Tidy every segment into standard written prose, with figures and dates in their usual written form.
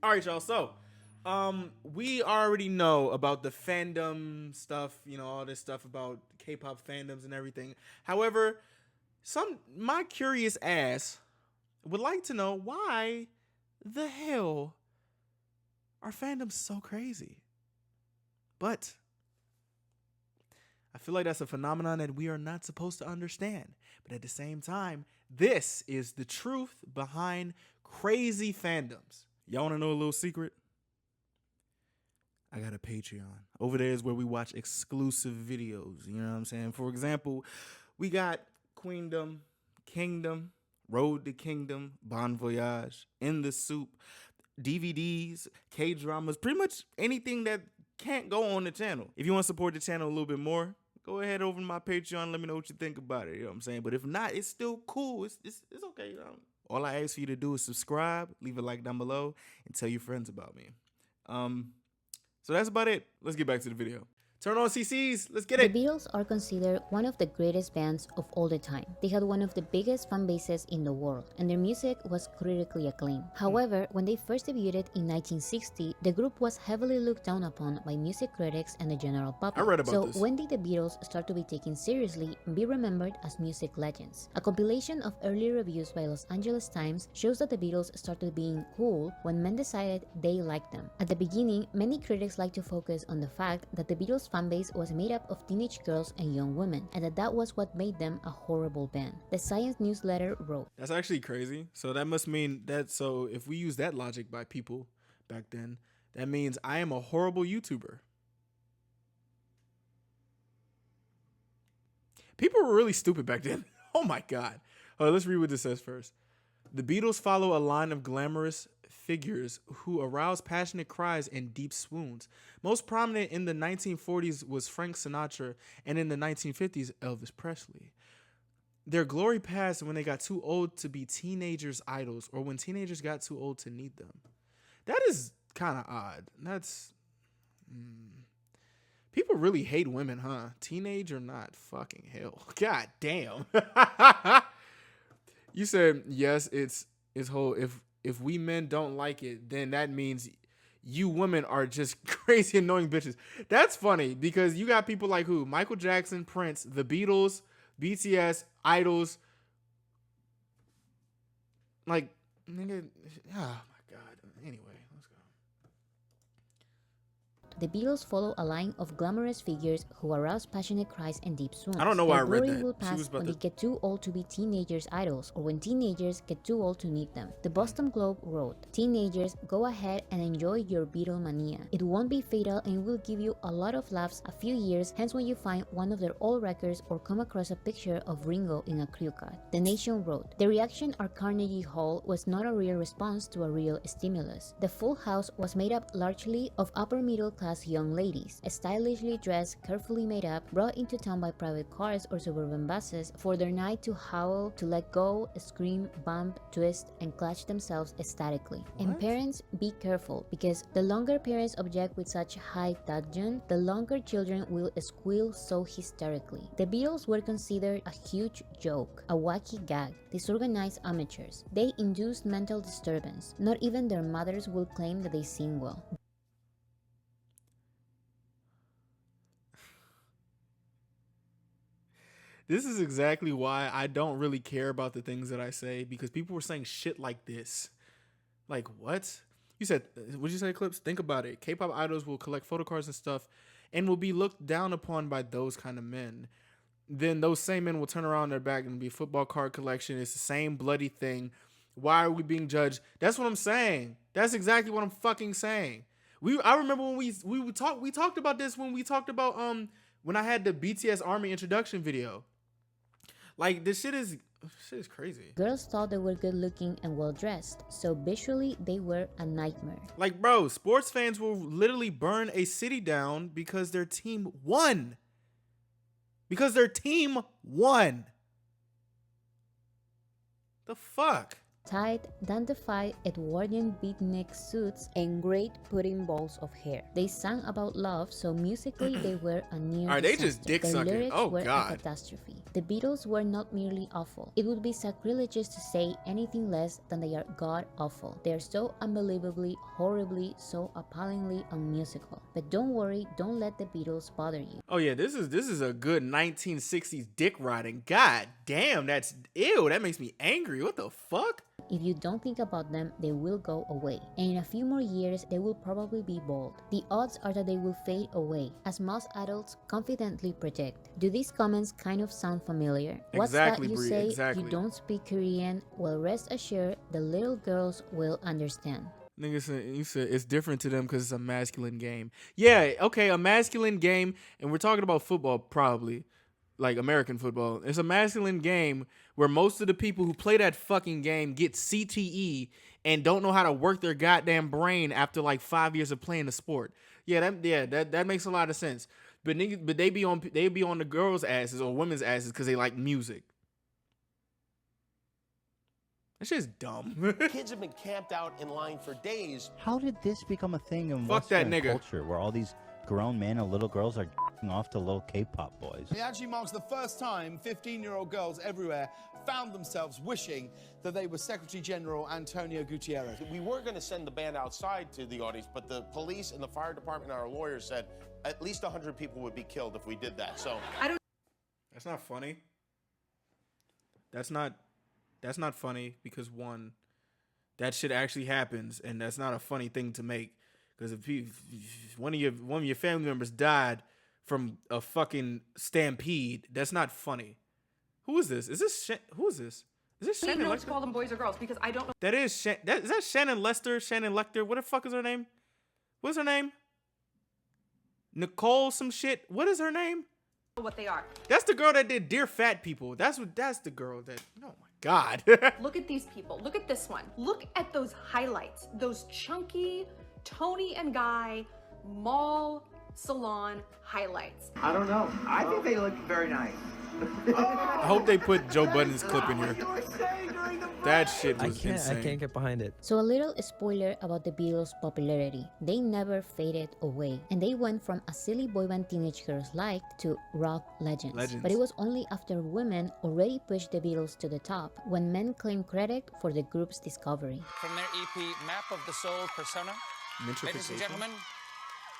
All right, y'all. So, we already know about the fandom stuff, all this stuff about K-pop fandoms and everything. However, my curious ass would like to know why the hell are fandoms so crazy? But I feel like that's a phenomenon that we are not supposed to understand. But at the same time, this is the truth behind crazy fandoms. Y'all want to know a little secret? I got a Patreon. Over there is where we watch exclusive videos. You know what I'm saying? For example, we got Queendom, Kingdom, Road to Kingdom, Bon Voyage, In the Soup, DVDs, K-dramas, pretty much anything that can't go on the channel. If you want to support the channel a little bit more, go ahead over to my Patreon. Let me know what you think about it. You know what I'm saying? But if not, it's still cool. It's okay. All I ask for you to do is subscribe, leave a like down below, and tell your friends about me. So that's about it. Let's get back to the video. Turn on CCs. Let's get The it. Beatles are considered one of the greatest bands of all the time. They had one of the biggest fan bases in the world, and their music was critically acclaimed. However, when they first debuted in 1960, the group was heavily looked down upon by music critics and the general public. I read about this. When did the Beatles start to be taken seriously and be remembered as music legends? A compilation of early reviews by Los Angeles Times shows that the Beatles started being cool when men decided they liked them. At the beginning, many critics like to focus on the fact that the Beatles fanbase was made up of teenage girls and young women, and that was what made them a horrible band. The Science newsletter wrote, That's actually crazy. So that must mean that, so if we use that logic by people back then, that means I am a horrible YouTuber. People were really stupid back then. Oh my God. Let's read what this says first. The Beatles follow a line of glamorous figures who arouse passionate cries and deep swoons. Most prominent in the 1940s was Frank Sinatra, and in the 1950s, Elvis Presley. Their glory passed when they got too old to be teenagers' idols, or when teenagers got too old to need them. That is kind of odd. That's... People really hate women, huh? Teenage or not? Fucking hell. God damn. You said, yes, it's whole. If we men don't like it, then that means you women are just crazy annoying bitches. That's funny because you got people like who? Michael Jackson, Prince, the Beatles, BTS, idols. Like, nigga, oh my God. Anyway, let's go. the Beatles follow a line of glamorous figures who arouse passionate cries and deep swoons. I don't know why I read glory that. will pass when they get too old to be teenagers' idols, or when teenagers get too old to need them. The Boston Globe wrote, "Teenagers, go ahead and enjoy your Beatlemania. It won't be fatal and will give you a lot of laughs a few years hence when you find one of their old records or come across a picture of Ringo in a crew cut." The Nation wrote, "The reaction at Carnegie Hall was not a real response to a real stimulus. The full house was made up largely of upper middle class young ladies, stylishly dressed, carefully made up, brought into town by private cars or suburban buses for their night to howl, to let go, scream, bump, twist, and clutch themselves ecstatically. And parents, be careful, because the longer parents object with such high dudgeon, the longer children will squeal so hysterically. The Beatles were considered a huge joke, a wacky gag, disorganized amateurs. They induced mental disturbance. Not even their mothers will claim that they sing well." This is exactly why I don't really care about the things that I say, because people were saying shit like this. Like, what? You said, what'd you say, Clips? Think about it. K-pop idols will collect photo cards and stuff and will be looked down upon by those kind of men. Then those same men will turn around their back and be football card collection. It's the same bloody thing. Why are we being judged? That's what I'm saying. That's exactly what I'm fucking saying. I remember when we talked about this when we talked about when I had the BTS Army introduction video. Like, this shit is crazy. Girls thought they were good looking and well dressed, so visually they were a nightmare. Like, bro, sports fans will literally burn a city down because their team won. Because their team won. The fuck? tight, dandified Edwardian beatnik suits, and great pudding balls of hair. They sang about love, so musically they were a near Are they disaster. just dick Their sucking? lyrics Oh were a God. catastrophe. The Beatles were not merely awful. It would be sacrilegious to say anything less than they are god-awful. They are so unbelievably, horribly, so appallingly unmusical. But don't worry, don't let the Beatles bother you. Oh yeah, this is a good 1960s dick riding. God damn, that's ew. That makes me angry. What the fuck? If you don't think about them, they will go away. And in a few more years, they will probably be bald. The odds are that they will fade away, as most adults confidently predict. Do these comments kind of sound familiar? What's Exactly, that you Brie, say? exactly. You don't speak Korean? Well, rest assured, the little girls will understand. Nigga said, you said it's different to them because it's a masculine game. Yeah, okay, a masculine game, and we're talking about football probably, like American football. It's a masculine game where most of the people who play that fucking game get CTE and don't know how to work their goddamn brain after like 5 years of playing the sport. That makes a lot of sense. But niggas, but they be on the girls' asses or women's asses because they like music. That shit's dumb. Kids have been camped out in line for days. How did this become a thing in Fuck that Western nigga. culture where all these grown men and little girls are off to little K-pop boys? It actually marks the first time 15-year-old girls everywhere found themselves wishing that they were Secretary General Antonio Gutierrez. We were going to send the band outside to the audience, but the police and the fire department and our lawyers said at least 100 people would be killed if we did that. So That's not funny. That's not funny because one, that shit actually happens, and that's not a funny thing to make. Because if one of your family members died from a fucking stampede, that's not funny. Who is this? Who is this? Is this Shannon know what Lester? to call them, boys or girls, because I don't know That is is that Shannon Lester? Shannon Lecter? What the fuck is her name? What's her name? Nicole some shit. What is her name? what they are. That's the girl that did Dear Fat People. That's the girl that. Oh my God. Look at these people. Look at this one. Look at those highlights. Those chunky Tony and Guy mall salon highlights. I don't know. I think they look very nice. I hope they put Joe Budden's clip in here. That shit was insane. I can't get behind it. So a little spoiler about the Beatles' popularity. They never faded away, and they went from a silly boy band teenage girls liked to rock legends. But it was only after women already pushed the Beatles to the top when men claimed credit for the group's discovery. From their EP Map of the Soul Persona, ladies and gentlemen,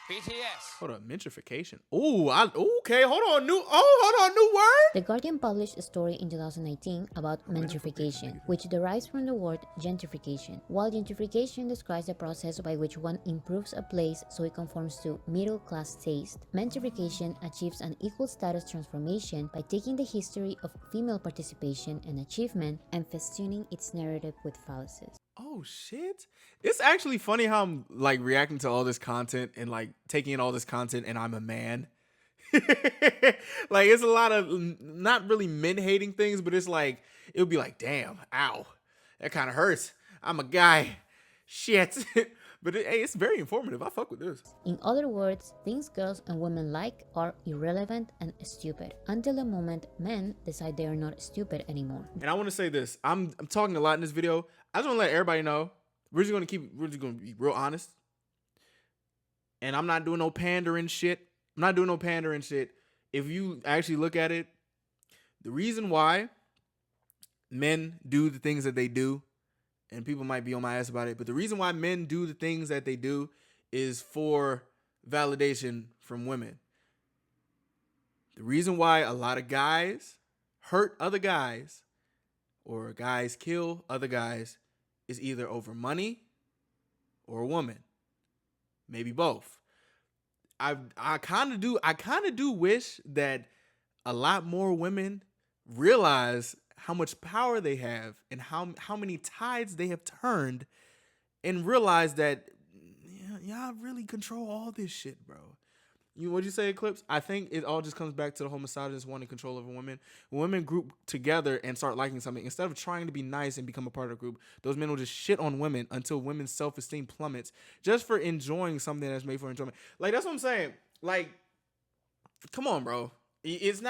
BTS. Hold on, mentification. Okay, hold on, new word. The Guardian published a story in 2018 about mentification, which derives from the word gentrification. While gentrification describes the process by which one improves a place so it conforms to middle-class taste, mentification achieves an equal status transformation by taking the history of female participation and achievement and festooning its narrative with fallacies. Oh shit. It's actually funny how I'm like reacting to all this content and like taking in all this content and I'm a man. Like it's a lot of not really men hating things, but it's like it would be like, damn, ow, that kind of hurts. I'm a guy. Shit. But hey, it's very informative. I fuck with this. In other words, things girls and women like are irrelevant and stupid until the moment men decide they are not stupid anymore. And I want to say this. I'm talking a lot in this video. I just want to let everybody know we're just gonna be real honest. And I'm not doing no pandering shit. If you actually look at it, the reason why men do the things that they do, and people might be on my ass about it, but the reason why men do the things that they do is for validation from women. The reason why a lot of guys hurt other guys or guys kill other guys is either over money or a woman. Maybe both. I kind of do wish that a lot more women realize how much power they have and how many tides they have turned and realize that y'all really control all this shit, bro. What'd you say, Eclipse? I think it all just comes back to the whole misogynist wanting control over women. When women group together and start liking something, instead of trying to be nice and become a part of the group, those men will just shit on women until women's self-esteem plummets just for enjoying something that's made for enjoyment. Like, that's what I'm saying. Like, come on, bro. It's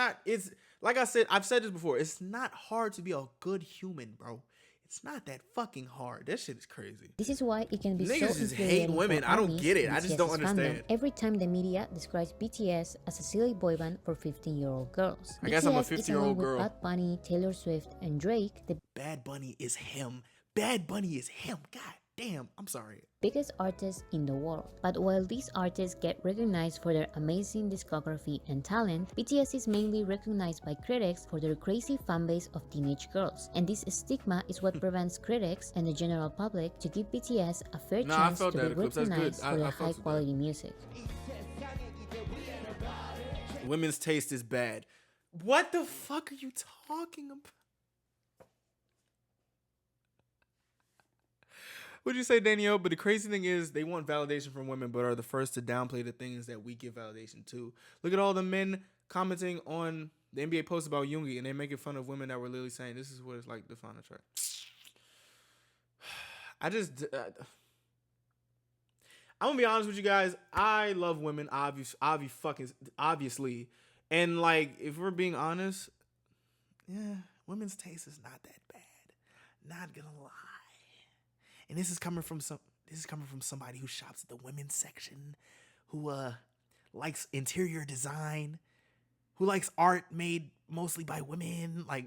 like I said, I've said this before. It's not hard to be a good human, bro. It's not that fucking hard. That shit is crazy. This is why it can be Niggas so just infuriating hate women. for I don't armies get it. and I just don't BTS's understand. fandom every time the media describes BTS as a silly boy band for 15-year-old girls. I guess I'm a BTS is 15-year-old along with girl. Bad Bunny, Taylor Swift, and Drake, the Bad Bunny is him. Bad Bunny is him. God damn. I'm sorry. biggest artists in the world. But while these artists get recognized for their amazing discography and talent, BTS is mainly recognized by critics for their crazy fanbase of teenage girls. And this stigma is what prevents critics and the general public to give BTS a fair chance to be recognized for their high quality music. Women's taste is bad. What the fuck are you talking about? What'd you say, Danielle? But the crazy thing is they want validation from women, but are the first to downplay the things that we give validation to. Look at all the men commenting on the NBA post about Yoongi, and they're making fun of women that were literally saying, this is what it's like to find a track. I'm gonna be honest with you guys. I love women, obviously. And like, if we're being honest, yeah, women's taste is not that bad. Not gonna lie. And this is coming from somebody who shops at the women's section, who likes interior design, who likes art made mostly by women. Like,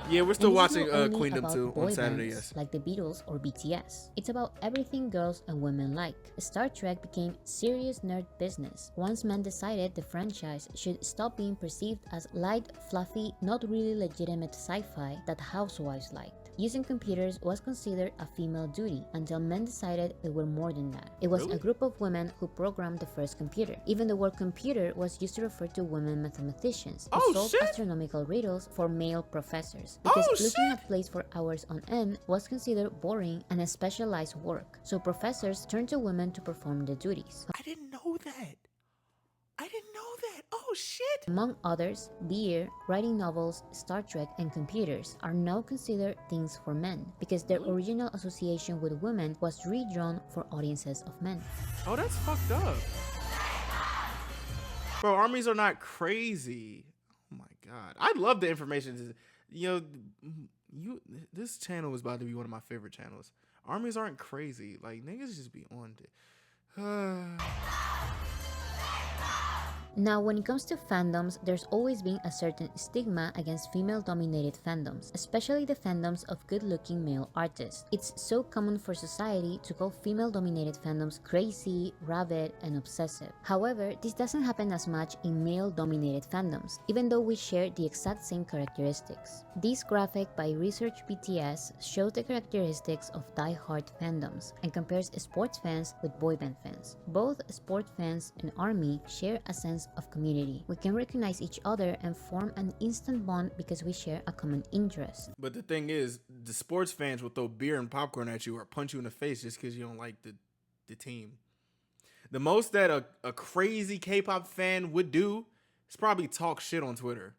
yeah, we're still watching Queendom 2 on Saturday. Yes, like the Beatles or BTS. It's about everything girls and women like. Star Trek became serious nerd business once men decided the franchise should stop being perceived as light, fluffy, not really legitimate sci-fi that housewives liked. Using computers was considered a female duty until men decided they were more than that. It was a group of women who programmed the first computer. Even the word computer was used to refer to women mathematicians who solved astronomical riddles for male professors, because looking at plates for hours on end was considered boring and a specialized work. So professors turned to women to perform the duties. I didn't know that. Oh shit. Among others, beer, writing novels, Star Trek, and computers are now considered things for men because their original association with women was redrawn for audiences of men. Oh, that's fucked up. Bro, armies are not crazy. Oh my god. I love the information. You know, this channel is about to be one of my favorite channels. Armies aren't crazy. Like, niggas just be on it. Now, when it comes to fandoms, there's always been a certain stigma against female-dominated fandoms, especially the fandoms of good-looking male artists. It's so common for society to call female-dominated fandoms crazy, rabid, and obsessive. However, this doesn't happen as much in male-dominated fandoms, even though we share the exact same characteristics. This graphic by Research BTS shows the characteristics of die-hard fandoms and compares sports fans with boy band fans. Both sports fans and ARMY share a sense of community. We can recognize each other and form an instant bond because we share a common interest. But the thing is, the sports fans will throw beer and popcorn at you or punch you in the face just because you don't like the team. The most that a crazy K-pop fan would do is probably talk shit on Twitter.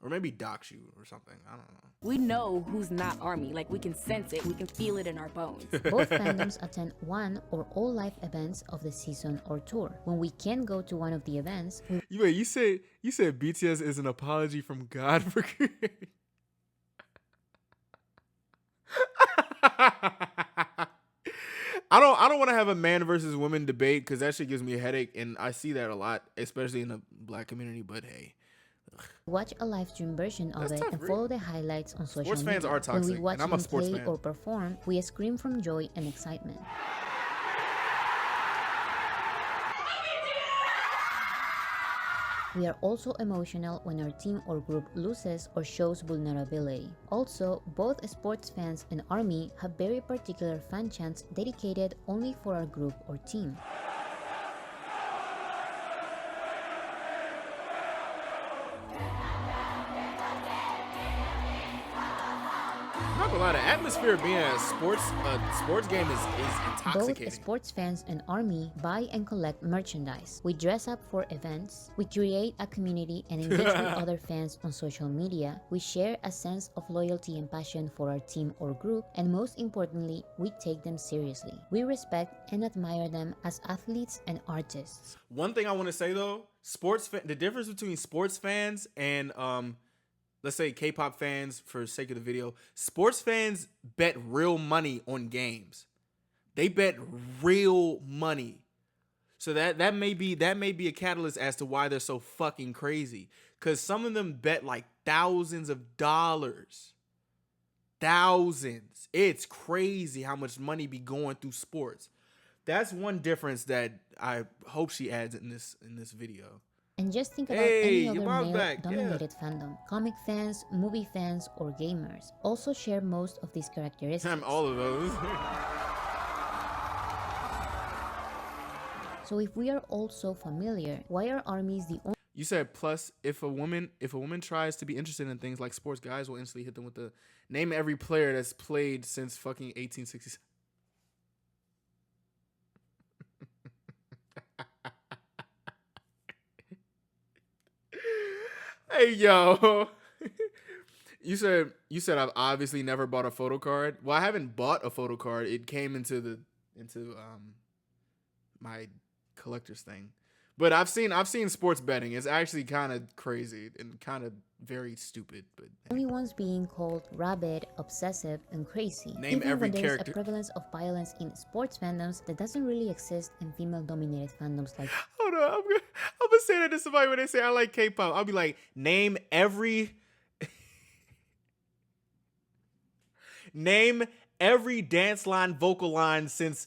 Or maybe dox you or something. I don't know. We know who's not ARMY. Like, we can sense it. We can feel it in our bones. Both fandoms attend one or all live events of the season or tour. When we can't go to one of the events, you said BTS is an apology from God for creating. I don't want to have a man versus woman debate because that shit gives me a headache, and I see that a lot, especially in the black community. But hey. Watch a live stream version of it and follow the highlights on social media. Sports fans are toxic, when we watch and I'm them a sports play fan. Or perform, we scream from joy and excitement. We are also emotional when our team or group loses or shows vulnerability. Also, both sports fans and ARMY have very particular fan chants dedicated only for our group or team. Not gonna lie, the atmosphere of being a sports game is intoxicating. Both sports fans and ARMY buy and collect merchandise. We dress up for events. We create a community and engage with other fans on social media. We share a sense of loyalty and passion for our team or group. And most importantly, we take them seriously. We respect and admire them as athletes and artists. One thing I want to say though, the difference between sports fans and let's say K-pop fans, for the sake of the video, sports fans bet real money on games. They bet real money. So that may be a catalyst as to why they're so fucking crazy. Cause some of them bet like thousands of dollars. Thousands. It's crazy how much money be going through sports. That's one difference that I hope she adds in this video. And just think about any other male-dominated fandom. Comic fans, movie fans, or gamers also share most of these characteristics. All of those. So if we are all so familiar, why are ARMYs the only... You said plus if a woman tries to be interested in things like sports, guys will instantly hit them with the name every player that's played since fucking 1860s. Hey yo. You said I've obviously never bought a photo card. Well, I haven't bought a photo card. It came into my collector's thing. But I've seen sports betting. It's actually kind of crazy and kind of very stupid. But only ones being called rabid, obsessive, and crazy. Name Even every when there's character. a prevalence of violence in sports fandoms that doesn't really exist in female-dominated fandoms like... Hold on, I'm gonna say that to somebody when they say I like K-pop. I'll be like, name every dance line, vocal line since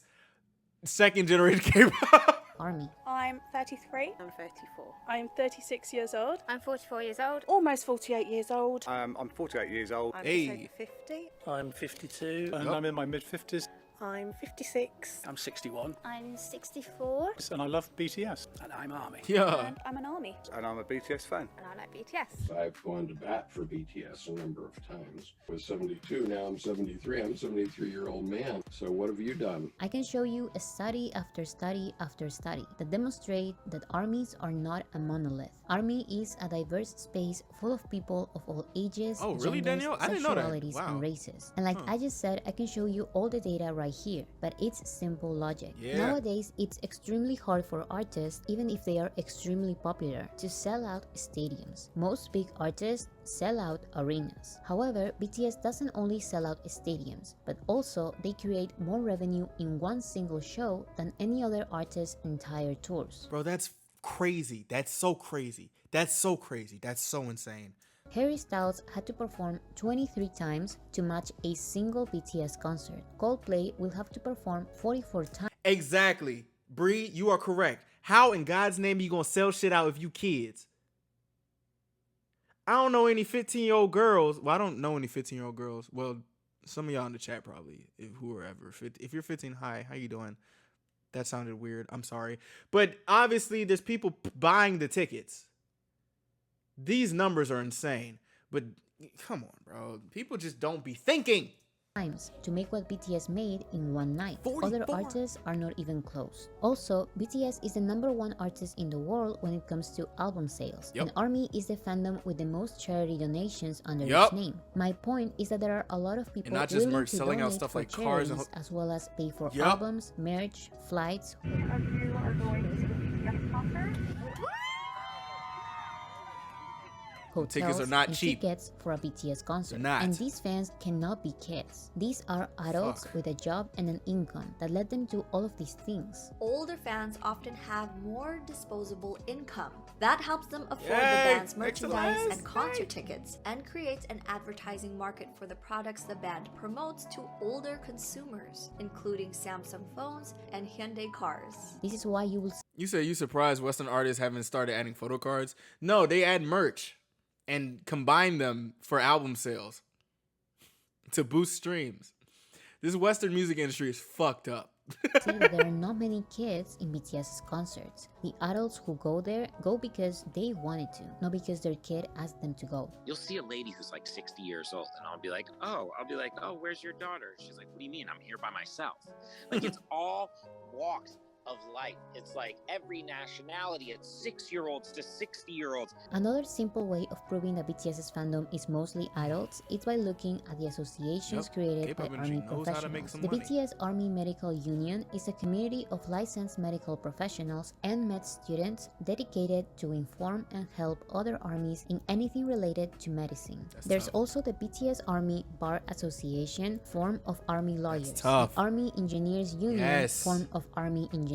second generation K-pop. ARMY. I'm 33. I'm 34. I'm 36 years old. I'm 44 years old. Almost 48 years old. I'm 48 years old. I'm Hey. just over 50. I'm 52 and Yep. I'm in my mid-50s. I'm 56. I'm 61 I'm 64. and I love BTS and I'm ARMY. Yeah. And I'm an ARMY. And I'm a BTS fan. And I like BTS. I've gone to bat for BTS a number of times. I was 72, now I'm 73. I'm a 73-year-old man. So what have you done? I can show you a study after study after study that demonstrate that ARMYs are not a monolith. ARMY is a diverse space full of people of all ages, Oh, really, genders, Danielle? I didn't know that. sexualities, Wow. and races. And like I just said, I can show you all the data right here, but it's simple logic. Yeah. Nowadays, it's extremely hard for artists, even if they are extremely popular, to sell out stadiums. Most big artists sell out arenas. However, BTS doesn't only sell out stadiums, but also they create more revenue in one single show than any other artist's entire tours. Bro, that's crazy. That's so crazy. That's so crazy. That's so insane. Harry Styles had to perform 23 times to match a single BTS concert. Coldplay will have to perform 44 times. Exactly. Bree, you are correct. How in God's name are you gonna sell shit out if you kids? I don't know any 15-year-old girls. Well, I don't know any 15-year-old girls. Well, some of y'all in the chat probably, whoever. If you're 15, hi, how you doing? That sounded weird. I'm sorry. But obviously, there's people buying the tickets. These numbers are insane. But come on, bro. People just don't be thinking. Times to make what BTS made in one night. 44. Other artists are not even close. Also, BTS is the #1 artist in the world when it comes to album sales. Yep. And ARMY is the fandom with the most charity donations under Yup. its name. My point is that there are a lot of people not just willing merch, to selling out donate stuff for like cars and charities as well as pay for Yup. albums, merch, flights, You are going to the BTS concert. hotels, Tickets are not and cheap. tickets for a BTS concert. They're not. And these fans cannot be kids. These are adults Fuck. with a job and an income that let them do all of these things. Older fans often have more disposable income. That helps them afford the Yay! band's merchandise Excellent. and concert tickets, and creates an advertising market for the products the band promotes to older consumers, including Samsung phones and Hyundai cars. This is why you will You say you surprised Western artists haven't started adding photo cards? No, they add merch and combine them for album sales to boost streams. This Western music industry is fucked up. See that there are not many kids in BTS's concerts. The adults who go there go because they wanted to, not because their kid asked them to go. You'll see a lady who's like 60 years old, and I'll be like, oh, where's your daughter? She's like, what do you mean? I'm here by myself. Like, it's all walks of life. It's like every nationality. It's 6-year-olds to 60-year-olds. Another simple way of proving that BTS's fandom is mostly adults is by looking at the associations created by Army professionals. The BTS Army Medical Union is a community of licensed medical professionals and med students dedicated to inform and help other armies in anything related to medicine. There's also the BTS Army Bar Association, form of Army lawyers, the Army Engineers Union, form of Army engineers,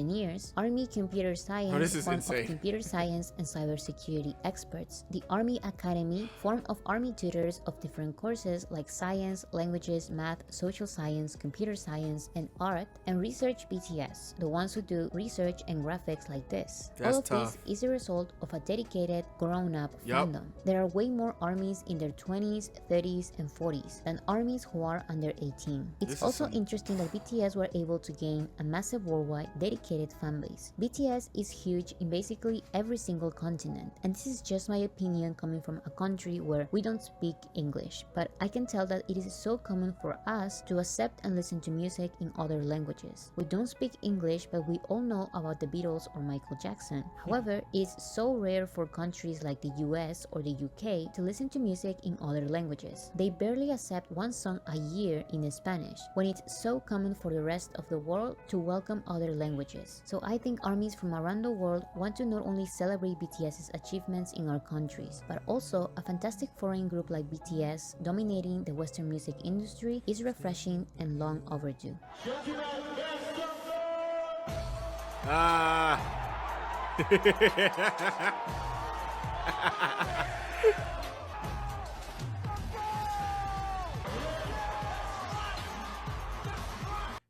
Army Computer Science, form of computer science and cybersecurity experts, the Army Academy, form of Army tutors of different courses like science, languages, math, social science, computer science, and art, and Research BTS, the ones who do research and graphics like this. All of this is a result of a dedicated, grown-up fandom. There are way more armies in their 20s, 30s, and 40s than armies who are under 18. It's also interesting that BTS were able to gain a massive worldwide dedicated fan base. BTS is huge in basically every single continent, and this is just my opinion coming from a country where we don't speak English, but I can tell that it is so common for us to accept and listen to music in other languages. We don't speak English, but we all know about the Beatles or Michael Jackson. However, it's so rare for countries like the US or the UK to listen to music in other languages. They barely accept one song a year in Spanish, when it's so common for the rest of the world to welcome other languages. So I think armies from around the world want to not only celebrate BTS's achievements in our countries, but also a fantastic foreign group like BTS dominating the Western music industry is refreshing and long overdue.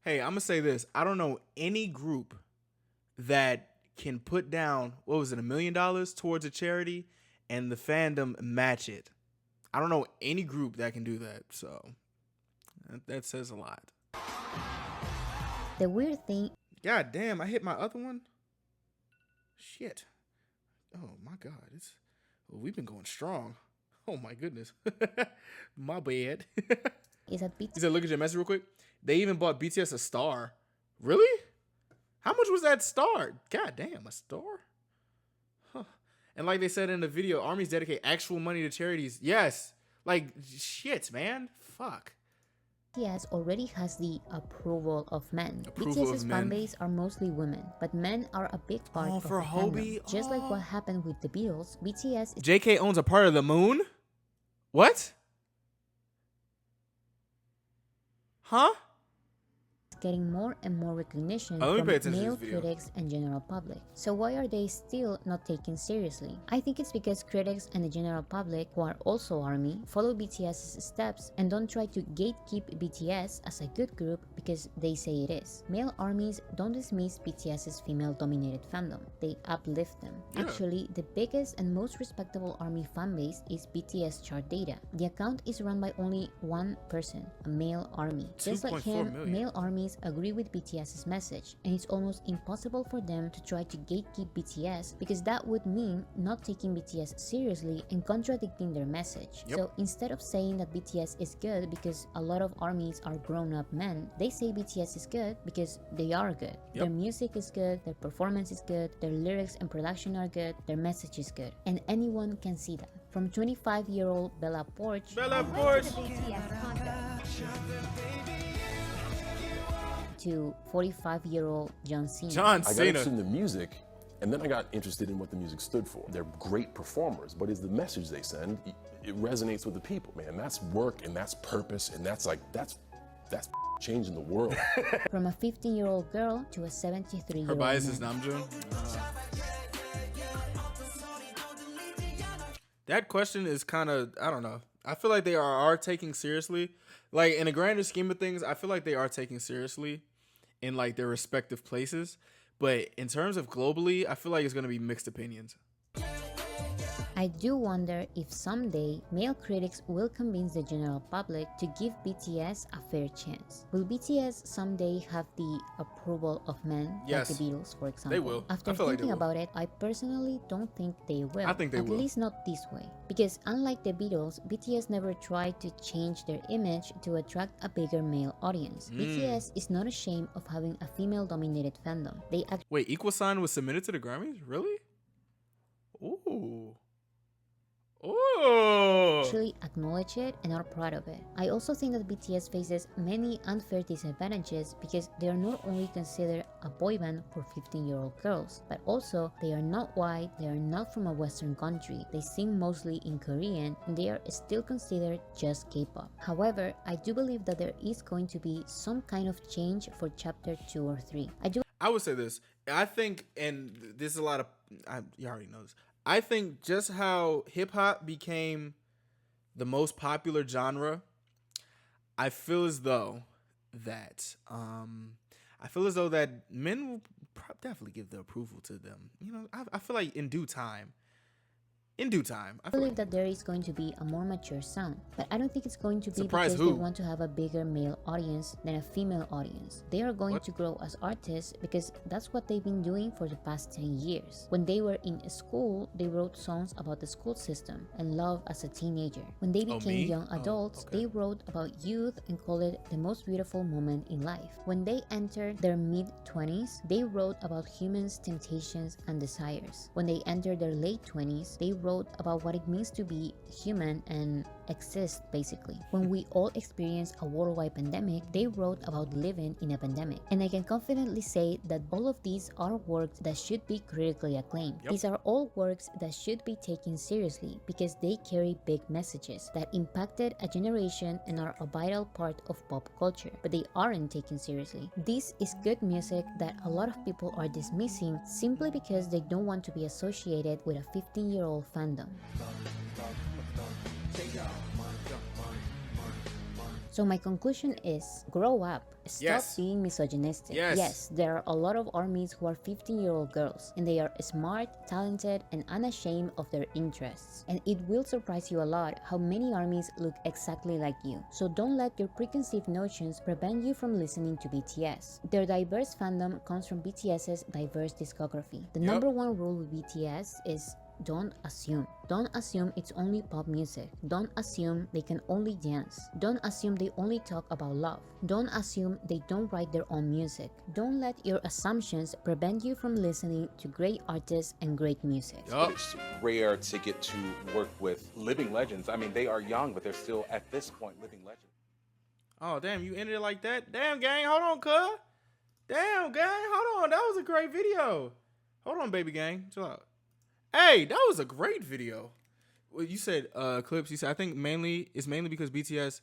Hey, I'm gonna say this. I don't know any group that can put down, what was it, $1 million towards a charity and the fandom match it. I don't know any group that can do that. So that says a lot. The weird thing. God damn, I hit my other one. Shit. Oh my God. We've been going strong. Oh my goodness. My bad. Is that BTS? He said, look at your message real quick. They even bought BTS a star. Really? How much was that star? God damn, a star? Huh. And like they said in the video, armies dedicate actual money to charities. Yes. Like, shit, man. Fuck. BTS already has the approval of men. BTS's fan base are mostly women, but men are a big part of the fandom. Just like what happened with the Beatles, BTS is JK owns a part of the moon? What? Huh? getting more and more recognition from male critics and general public. So why are they still not taken seriously? I think it's because critics and the general public, who are also ARMY, follow BTS's steps and don't try to gatekeep BTS as a good group because they say it is. Male ARMYs don't dismiss BTS's female-dominated fandom, they uplift them. Yeah. Actually, the biggest and most respectable ARMY fanbase is BTS chart data. The account is run by only one person, a male ARMY. Just like him, male ARMYs agree with BTS's message, and it's almost impossible for them to try to gatekeep BTS because that would mean not taking BTS seriously and contradicting their message. So instead of saying that BTS is good because a lot of ARMYs are grown-up men, they say BTS is good because they are good. Their music is good, their performance is good, their lyrics and production are good, their message is good, and anyone can see that. From 25-year-old Bella Poarch to 45-year-old John Cena. I got interested in the music, and then I got interested in what the music stood for. They're great performers, but is the message they send, it resonates with the people, man. That's work, and that's purpose, and that's changing the world. From a 15-year-old girl to a 73-year-old man. Her bias is Namjoon. That question is kind of, I don't know. I feel like they are taking seriously. Like, in the grander scheme of things, I feel like they are taking seriously in, like, their respective places. But in terms of globally, I feel like it's going to be mixed opinions. I do wonder if someday male critics will convince the general public to give BTS a fair chance. Will BTS someday have the approval of men, Yes. like the Beatles, for example? They will. After I feel like they thinking will. about it, I personally don't think they will. I think they At will. least not this way. Because unlike the Beatles, BTS never tried to change their image to attract a bigger male audience. BTS is not ashamed of having a female-dominated fandom. They Wait, Equal Sign was submitted to the Grammys? Really? Ooh. Ooh. actually acknowledge it and are proud of it. I also think that BTS faces many unfair disadvantages because they are not only considered a boy band for 15-year-old girls, but also they are not white, they are not from a Western country, they sing mostly in Korean, and they are still considered just K-pop. However, I do believe that there is going to be some kind of change for chapter 2 or 3. I would say this. I think, and this is a lot of, you already know this. I think just how hip hop became the most popular genre, I feel as though that men will definitely give the approval to them. You know, I feel like in due time. I believe that there is going to be a more mature sound, but I don't think it's going to be Surprise because who? they want to have a bigger male audience than a female audience. They are going to grow as artists because that's what they've been doing for the past 10 years. When they were in school, they wrote songs about the school system and love as a teenager. When they became young adults, they wrote about youth and called it the most beautiful moment in life. When they entered their mid-20s, they wrote about humans' temptations and desires. When they entered their late 20s, they wrote about what it means to be human and exist, basically. When we all experienced a worldwide pandemic, they wrote about living in a pandemic. And I can confidently say that all of these are works that should be critically acclaimed. These are all works that should be taken seriously because they carry big messages that impacted a generation and are a vital part of pop culture, but they aren't taken seriously. This is good music that a lot of people are dismissing simply because they don't want to be associated with a 15-year-old fandom. So my conclusion is, grow up. Stop being misogynistic. Yes, there are a lot of armies who are 15-year-old girls, and they are smart, talented, and unashamed of their interests. And it will surprise you a lot how many armies look exactly like you. So don't let your preconceived notions prevent you from listening to BTS. Their diverse fandom comes from BTS's diverse discography. The number one rule with BTS is don't assume. Don't assume it's only pop music. Don't assume they can only dance. Don't assume they only talk about love. Don't assume they don't write their own music. Don't let your assumptions prevent you from listening to great artists and great music. It's rare to get to work with living legends. I mean, they are young, but they're still, at this point, living legends. Oh, damn, you ended it like that? Damn, gang, hold on, cuz. Damn, gang, hold on. That was a great video. Hold on, baby gang. Chill out. Hey, that was a great video. Well, you said clips. You said I think it's mainly because BTS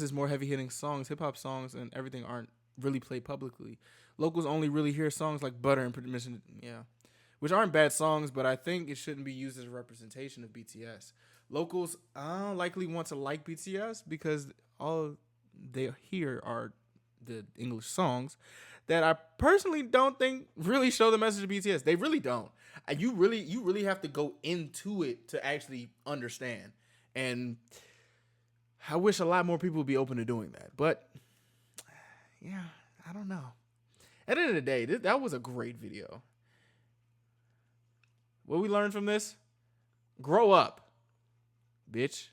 is more heavy hitting songs, hip hop songs, and everything aren't really played publicly. Locals only really hear songs like Butter and Permission, which aren't bad songs, but I think it shouldn't be used as a representation of BTS. Locals likely want to like BTS because all they hear are the English songs that I personally don't think really show the message of BTS. They really don't. You really have to go into it to actually understand. And I wish a lot more people would be open to doing that. But yeah, I don't know. At the end of the day, that was a great video. What we learned from this? Grow up, bitch.